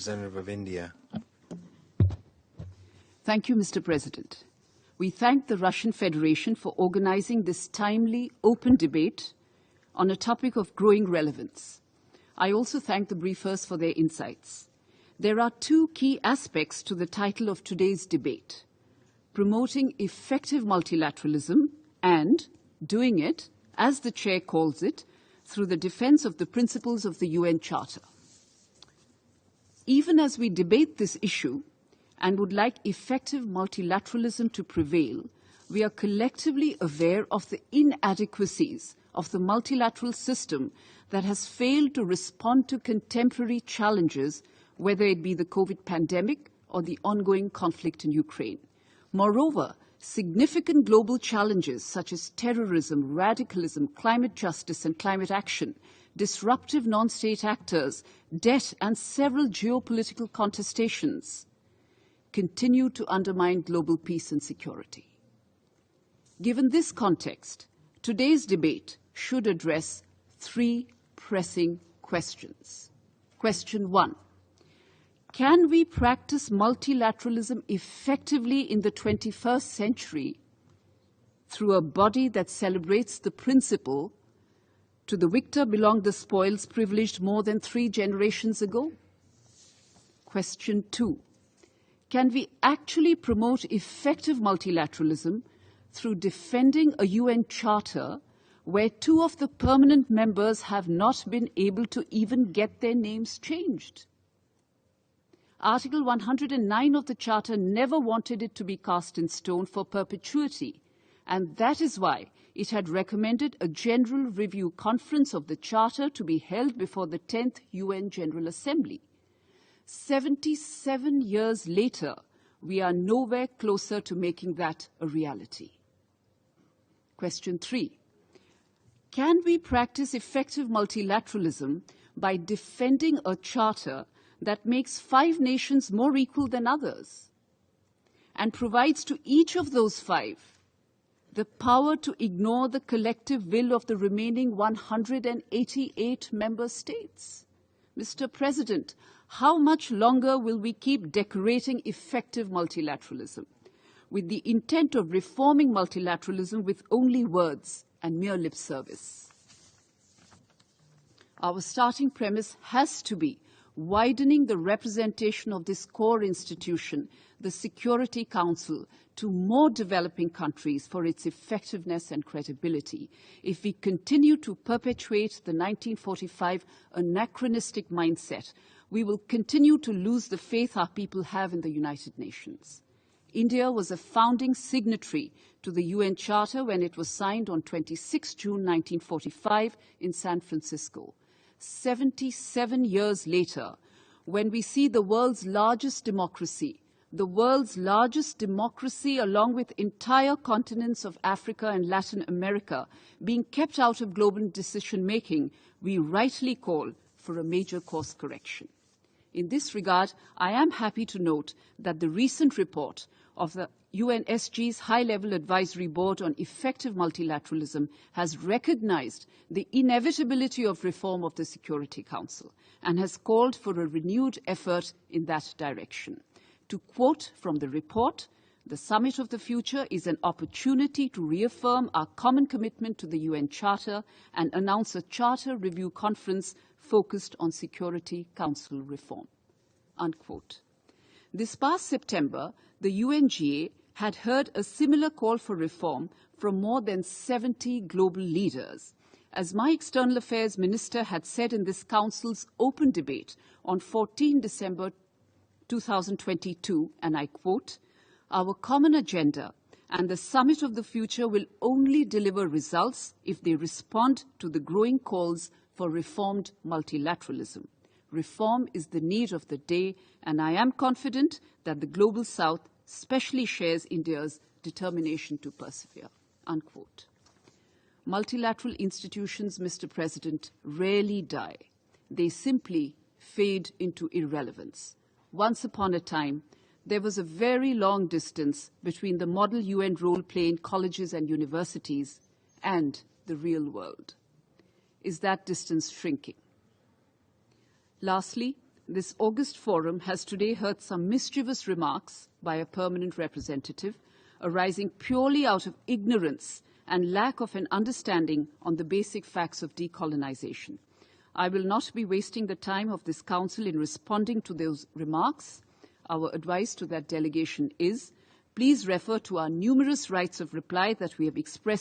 Representative of India. Thank you, Mr. President. We thank the Russian Federation for organizing this timely, open debate on a topic of growing relevance. I also thank the briefers for their insights. There are two key aspects to the title of today's debate: promoting effective multilateralism and doing it, as the Chair calls it, through the defense of the principles of the UN Charter. Even as we debate this issue and would like effective multilateralism to prevail, we are collectively aware of the inadequacies of the multilateral system that has failed to respond to contemporary challenges, whether it be the COVID pandemic or the ongoing conflict in Ukraine. Moreover, significant global challenges such as terrorism, radicalism, climate justice and climate action, disruptive non-state actors, debt and several geopolitical contestations continue to undermine global peace and security. Given this context, today's debate should address three pressing questions. Question 1. Can we practice multilateralism effectively in the 21st century through a body that celebrates the principle "to the victor belong the spoils privileged more than 3 generations ago"? Question 2. Can we actually promote effective multilateralism through defending a UN Charter where 2 of the permanent members have not been able to even get their names changed? Article 109 of the Charter never wanted it to be cast in stone for perpetuity, and that is why it had recommended a General Review Conference of the Charter to be held before the 10th UN General Assembly. 77 years later, we are nowhere closer to making that a reality. Question 3. Can we practice effective multilateralism by defending a charter that makes 5 nations more equal than others and provides to each of those 5 the power to ignore the collective will of the remaining 188 member states? Mr. President, how much longer will we keep decorating effective multilateralism with the intent of reforming multilateralism with only words and mere lip service? Our starting premise has to be widening the representation of this core institution, the Security Council, to more developing countries for its effectiveness and credibility. If we continue to perpetuate the 1945 anachronistic mindset, we will continue to lose the faith our people have in the United Nations. India was a founding signatory to the UN Charter when it was signed on 26 June 1945 in San Francisco. 77 years later, when we see the world's largest democracy along with entire continents of Africa and Latin America being kept out of global decision-making, we rightly call for a major course correction. In this regard, I am happy to note that the recent report of the UNSC's High-Level Advisory Board on Effective Multilateralism has recognized the inevitability of reform of the Security Council and has called for a renewed effort in that direction. To quote from the report, "The Summit of the Future is an opportunity to reaffirm our common commitment to the UN Charter and announce a Charter Review Conference focused on Security Council reform." Unquote. This past September, the UNGA had heard a similar call for reform from more than 70 global leaders. As my External Affairs Minister had said in this Council's open debate on 14 December 2022, and I quote, "Our common agenda and the Summit of the Future will only deliver results if they respond to the growing calls for reformed multilateralism. Reform is the need of the day, and I am confident that the Global South specially shares India's determination to persevere." Unquote. Multilateral institutions, Mr. President, rarely die. They simply fade into irrelevance. Once upon a time, there was a very long distance between the model UN role play in colleges and universities and the real world. Is that distance shrinking? Lastly, this August forum has today heard some mischievous remarks by a permanent representative arising purely out of ignorance and lack of an understanding on the basic facts of decolonization. I will not be wasting the time of this Council in responding to those remarks. Our advice to that delegation is, please refer to our numerous rights of reply that we have expressed